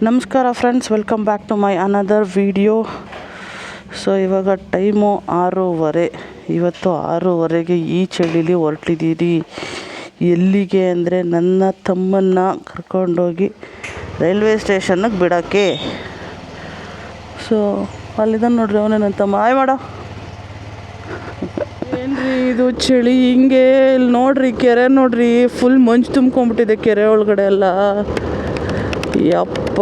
ನಮಸ್ಕಾರ friends, welcome back to my another video. So ಇವಾಗ time 6:30. ಇವತ್ತು 6:30ಗೆ ಈ ಚಳಿಲಿ ಹೊರಟಿದ್ದೀರಿ. ಎಲ್ಲಿಗೆ ಅಂದರೆ ನನ್ನ ತಮ್ಮನ್ನು ಕರ್ಕೊಂಡೋಗಿ ರೈಲ್ವೆ ಸ್ಟೇಷನ್ನಿಗೆ ಬಿಡೋಕ್ಕೆ. ಸೊ ಅಲ್ಲಿದ್ದಾನೆ ನೋಡ್ರಿ, ಅವನೇ ನನ್ನ ತಮ್ಮ. ಆಯ್ ಮಾಡೋ. ಏನ್ರಿ ಇದು ಚಳಿ ಹಿಂಗೆ? ಇಲ್ಲಿ ನೋಡ್ರಿ, ಕೆರೆ ನೋಡ್ರಿ, ಫುಲ್ ಮಂಜು ತುಂಬ್ಕೊಂಡ್ಬಿಟ್ಟಿದೆ ಕೆರೆ ಒಳಗಡೆ ಎಲ್ಲ. ಯಪ್ಪ,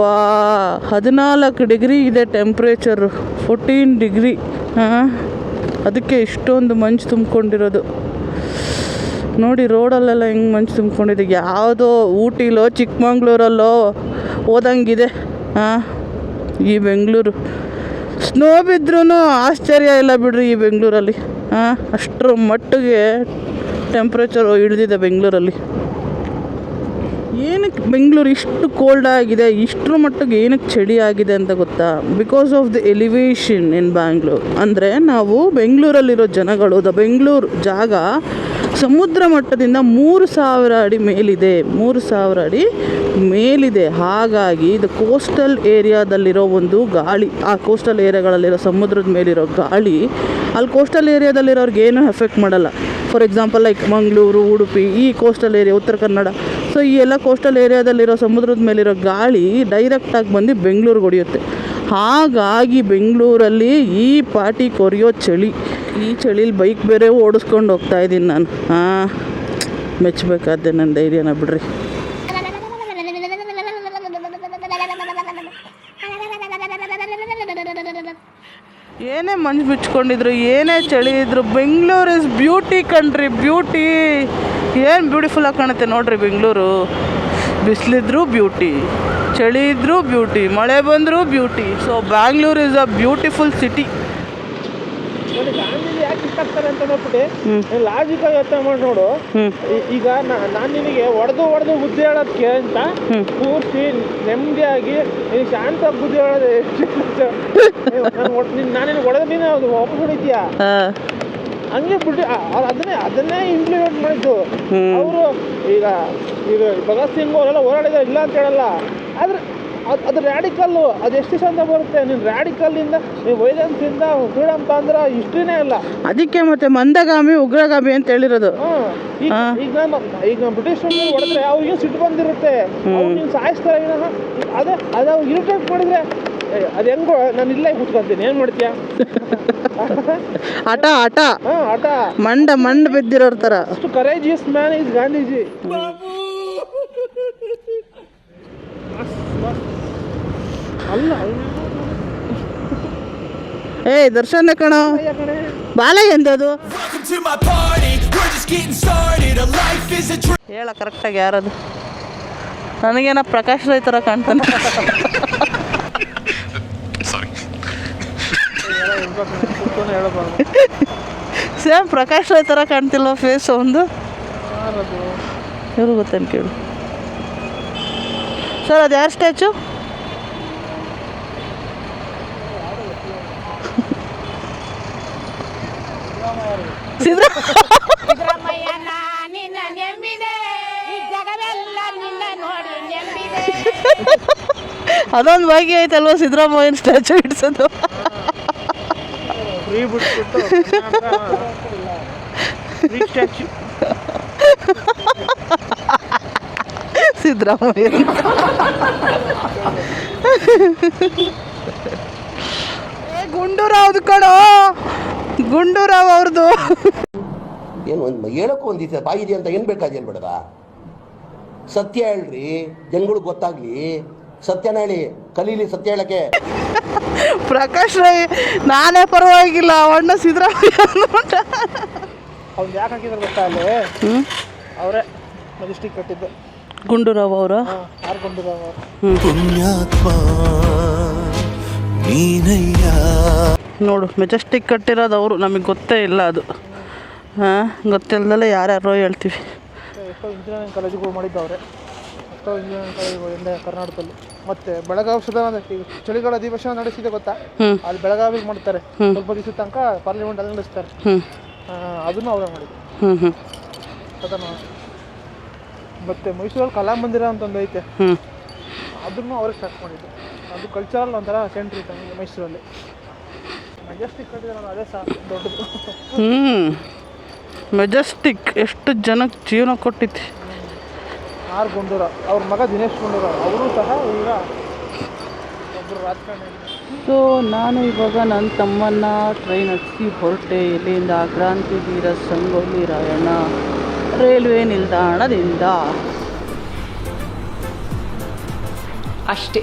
14 ಡಿಗ್ರಿ ಇದೆ ಟೆಂಪ್ರೇಚರು, 14 ಡಿಗ್ರಿ. ಅದಕ್ಕೆ ಇಷ್ಟೊಂದು ಮಂಜು ತುಂಬ್ಕೊಂಡಿರೋದು ನೋಡಿ. ರೋಡಲ್ಲೆಲ್ಲ ಹೆಂಗೆ ಮಂಜು ತುಂಬ್ಕೊಂಡಿದೆ. ಯಾವುದೋ ಊಟಿಲೋ ಚಿಕ್ಕಮಂಗ್ಳೂರಲ್ಲೋ ಹೋದಂಗಿದೆ ಈ ಬೆಂಗಳೂರು. ಸ್ನೋ ಬಿದ್ರೂ ಆಶ್ಚರ್ಯ ಇಲ್ಲ ಬಿಡ್ರಿ ಈ ಬೆಂಗಳೂರಲ್ಲಿ. ಅಷ್ಟರ ಮಟ್ಟಿಗೆ ಟೆಂಪ್ರೇಚರು ಇಳಿದಿದೆ ಬೆಂಗಳೂರಲ್ಲಿ. ಏನಕ್ಕೆ ಬೆಂಗಳೂರು ಇಷ್ಟು ಕೋಲ್ಡ್ ಆಗಿದೆ, ಇಷ್ಟರ ಮಟ್ಟಿಗೆ ಏನಕ್ಕೆ ಚಳಿ ಆಗಿದೆ ಅಂತ ಗೊತ್ತಾ? ಬಿಕಾಸ್ ಆಫ್ ದ ಎಲಿವೇಶನ್ ಇನ್ ಬ್ಯಾಂಗ್ಳೂರ್. ಅಂದರೆ ನಾವು ಬೆಂಗಳೂರಲ್ಲಿರೋ ಜನಗಳು, ಬೆಂಗಳೂರು ಜಾಗ ಸಮುದ್ರ ಮಟ್ಟದಿಂದ 3000 ಅಡಿ ಮೇಲಿದೆ. 3000 ಅಡಿ ಮೇಲಿದೆ. ಹಾಗಾಗಿ ಇದು ಕೋಸ್ಟಲ್ ಏರಿಯಾದಲ್ಲಿರೋ ಒಂದು ಗಾಳಿ, ಆ ಕೋಸ್ಟಲ್ ಏರಿಯಾಗಳಲ್ಲಿರೋ ಸಮುದ್ರದ ಮೇಲಿರೋ ಗಾಳಿ ಅಲ್ಲಿ ಕೋಸ್ಟಲ್ ಏರಿಯಾದಲ್ಲಿರೋರ್ಗೆ ಏನೂ ಎಫೆಕ್ಟ್ ಮಾಡಲ್ಲ. For example like Mangaluru, Udupi, ಈ coastal area, Uttara Kannada. So ಈ ಎಲ್ಲ ಕೋಸ್ಟಲ್ ಏರಿಯಾದಲ್ಲಿರೋ ಸಮುದ್ರದ ಮೇಲಿರೋ ಗಾಳಿ ಡೈರೆಕ್ಟಾಗಿ ಬಂದು ಬೆಂಗಳೂರಿಗೆ ಹೊಡೆಯುತ್ತೆ. ಹಾಗಾಗಿ ಬೆಂಗಳೂರಲ್ಲಿ ಈ ಪಾಟಿ ಕೊರಿಯೋ ಚಳಿ. ಈ ಚಳಿಲಿ ಬೈಕ್ ಬೇರೆ ಓಡಿಸ್ಕೊಂಡು ಹೋಗ್ತಾಯಿದ್ದೀನಿ ನಾನು. ಮೆಚ್ಚಬೇಕಾದ್ದೆ ನನ್ನ ಧೈರ್ಯನ ಬಿಡ್ರಿ. ಏನೇ ಮಂಜು ಬಿಚ್ಕೊಂಡಿದ್ರು, ಏನೇ ಚಳಿ ಇದ್ರು, Bengaluru is beauty country, beauty. ಏನು ಬ್ಯೂಟಿಫುಲ್ಲಾಗಿ ಕಾಣುತ್ತೆ ನೋಡ್ರಿ ಬೆಂಗಳೂರು. ಬಿಸಿಲಿದ್ರೂ ಬ್ಯೂಟಿ, ಚಳಿ ಇದ್ರೂ ಬ್ಯೂಟಿ, ಮಳೆ ಬಂದರೂ beauty. So Bangalore is a beautiful city. Gandhiji ಯಾಕೆ ಇಷ್ಟಾಗ್ತಾರೆ ಅಂತ ನೋಡ್ಬಿಟ್ಟು ಲಾಜಿಕಾಗಿ ಯೋಚನೆ ಮಾಡಿ ನೋಡು. ಈಗ ನಾನು ನಿನಗೆ ಹೊಡೆದು ಬುದ್ಧಿ ಹೇಳೋದಕ್ಕೆ ಅಂತ ಪೂರ್ತಿ ನೆಮ್ಮದಿಯಾಗಿ ನೀನು ಶಾಂತವಾಗಿ ಬುದ್ಧಿ ಹೇಳೋದು ಎಷ್ಟು. ನಾನು ನಿನಗೆ ಹೊಡೆದ ನೀನು ವಾಪಸ್ ಹೊಡಿತೀಯಾ? ಹಂಗೆ ಬಿಟ್ಟು ಅದನ್ನೇ ಇಂಪ್ಲಿಮೆಂಟ್ ಮಾಡಿದ್ದು ಅವರು. ಈಗ ಭಗತ್ ಸಿಂಗ್ ಅವರೆಲ್ಲ ಹೋರಾಡಿದ್ರೆ ಇಲ್ಲ ಅಂತ ಹೇಳಲ್ಲ, ಆದ್ರೆ ಅದು ರ್ಯಾಡಿಕಲ್ಲು. ಅದು ಎಷ್ಟು ಚಂದ ಬರುತ್ತೆ. ನೀನು ರ್ಯಾಡಿಕಲ್ಲಿಂದ, ನೀವು ವೈಲೆನ್ಸಿಂದ ಫ್ರೀಡಮ್ ತಂದ್ರೆ ಹಿಸ್ಟ್ರಿನೇ ಇಲ್ಲ. ಅದಕ್ಕೆ ಮತ್ತೆ ಮಂದಗಾಮಿ ಉಗ್ರಗಾಮಿ ಅಂತ ಹೇಳಿರೋದು. ಈಗ ಬ್ರಿಟಿಷ್ ಹೊಡೆದ್ರೆ ಅವ್ರಿಗೆ ಸಿಟ್ಟು ಬಂದಿರುತ್ತೆ, ಅವ್ರು ನೀನು ಸಾಯಿಸ್ತಾರೆ. ಅದು ಅವ್ರು ಇರಿಟೇಟ್ ಮಾಡಿದ್ರೆ ಅದು ಹೆಂಗೋ, ನಾನು ಇಲ್ಲೇ ಕೂತ್ಕೊಂತೀನಿ, ಏನು ಮಾಡ್ತೀಯಾ? ಆಟ ಮಂಡ ಬಿದ್ದಿರೋರ್ ಥರ. ಅಷ್ಟು ಕರೇಜಿಯಸ್ ಮ್ಯಾನ್ ಈಸ್ ಗಾಂಧೀಜಿ. ಅಲ್ಲ ದರ್ಶನ ಕಣೋ, ಬಾಲಯ್ಯ ಎಂದದು ಹೇಳ ಕರೆಕ್ಟಾಗಿ ಯಾರದು? ನನಗೇನ ಪ್ರಕಾಶ್ ರೈ ಥರ ಕಾಣ್ತಾನೆ. ಸೇಮ್ ಪ್ರಕಾಶ್ ರೈ ಥರ ಕಾಣ್ತಿಲ್ವ ಫೇಸ್ ಒಂದು? ಇವರು ಗೊತ್ತೇನು ಕೇಳು ಸರ್. ಅದು ಯಾರು ಸ್ಟ್ಯಾಚು? ಅದೊಂದು ಭಾಗ್ಯ ಐತಲ್ವ ಸಿದ್ದರಾಮಯ್ಯನ ಸ್ಟ್ಯಾಚು ಇಡ್ಸೋದು. ಸಿದ್ದರಾಮಯ್ಯ ಗುಂಡೂರಾವ್ದು ಕಣೋ, ಗುಂಡೂರಾವ್ ಅವ್ರದ್ದು. ಏನು ಒಂದು ಹೇಳೋಕ್ಕೂ ಒಂದು ಬಾಯಿದೆ ಅಂತ ಏನು ಬೇಕಾದ ಏನು ಬೇಡದ? ಸತ್ಯ ಹೇಳ್ರಿ, ಜನಗಳಿಗೆ ಗೊತ್ತಾಗ್ಲಿ. ಸತ್ಯನ ಹೇಳಿ, ಕಲೀಲಿ ಸತ್ಯ ಹೇಳಕ್ಕೆ. ಪ್ರಕಾಶ್ ರೈ ನಾನೇ ಪರವಾಗಿಲ್ಲ, ಅಣ್ಣ ಸಿದ್ದರಾಮಯ್ಯ ಅವ್ನು ಯಾಕೆ ಹಾಕಿದ್ರೆ ಗೊತ್ತಾ? ಅಲ್ಲಿ ಅವರೇ ಮೆಜೆಸ್ಟಿಕ್ ಕಟ್ಟಿದ್ದು ಗುಂಡೂರಾವ್ ಅವರ. ಯಾರು ಗುಂಡೂರಾವ್ ಅವರು? ಪುಣ್ಯಾತ್ಮ ನೀನಯ್ಯ. ನೋಡು, ಮೆಜೆಸ್ಟಿಕ್ ಕಟ್ಟಿರೋದು ಅವರು. ನಮಗೆ ಗೊತ್ತೇ ಇಲ್ಲ ಅದು. ಗೊತ್ತಿಲ್ಲದಲ್ಲೇ ಯಾರ್ಯಾರೋ ಹೇಳ್ತೀವಿ. ಎಷ್ಟೋ ಇಂಜಿನಿಯರಿಂಗ್ ಕಾಲೇಜುಗಳು ಮಾಡಿದ್ದವ್ರೆ, ಎಷ್ಟೋ ಇಂಜಿನಿಯರಿಂಗ್ ಕಾಲೇಜುಗಳು ಎಲ್ಲ ಕರ್ನಾಟಕದಲ್ಲಿ. ಮತ್ತು ಬೆಳಗಾವಿ ಸುಧಾರಣೆ ಚಳಿಗಾಲ ಅಧಿವೇಶನ ನಡೆಸಿದೆ ಗೊತ್ತಾ? ಅಲ್ಲಿ ಬೆಳಗಾವಿಗೆ ಮಾಡ್ತಾರೆ, ಸ್ವಲ್ಪ ದಿವಸ ತನಕ ಪಾರ್ಲಿಮೆಂಟ್ ಅಲ್ಲಿ ನಡೆಸ್ತಾರೆ. ಅದನ್ನು ಅವರೇ ಮಾಡಿದ್ರು ಅದನ್ನು. ಮತ್ತು ಮೈಸೂರಲ್ಲಿ ಕಲಾಮಂದಿರ ಅಂತಂದು ಐತೆ, ಅದನ್ನು ಅವರೇ ಸ್ಟಾರ್ಟ್ ಮಾಡಿದ್ದು. ಅದು ಕಲ್ಚರಲ್ ಒಂಥರ ಸೆಂಟ್ರ್ ಇತ್ತು ನಮಗೆ ಮೈಸೂರಲ್ಲಿ. ಮೆಜೆಸ್ಟಿಕ್ ಕಟ್ಟಿದಾರಲ್ಲ ಅದೇ ಸಹ ದೊಡ್ಡದು. ಮೆಜೆಸ್ಟಿಕ್ ಎಷ್ಟು ಜನಕ್ಕೆ ಜೀವನ ಕೊಟ್ಟಿತ್ತು. ಆರ್ ಗುಂಡೂರಾವ್ ಅವ್ರ ಮಗ ದಿನೇಶ್ ಗುಂಡೂರಾವ್ ಅವರು ಸಹ ಈಗ ಒಬ್ಬರು ರಾಜಕಾರಣಿ. ಸೊ ನಾನು ಇವಾಗ ನನ್ನ ತಮ್ಮನ್ನ ಟ್ರೈನ್ ಹತ್ತಿಸಿ ಹೊರಟೆ ಇಲ್ಲಿಂದ ಕ್ರಾಂತಿವೀರ ಸಂಗೊಳ್ಳಿ ರಾಯಣ್ಣ ರೈಲ್ವೆ ನಿಲ್ದಾಣದಿಂದ. ಅಷ್ಟೇ.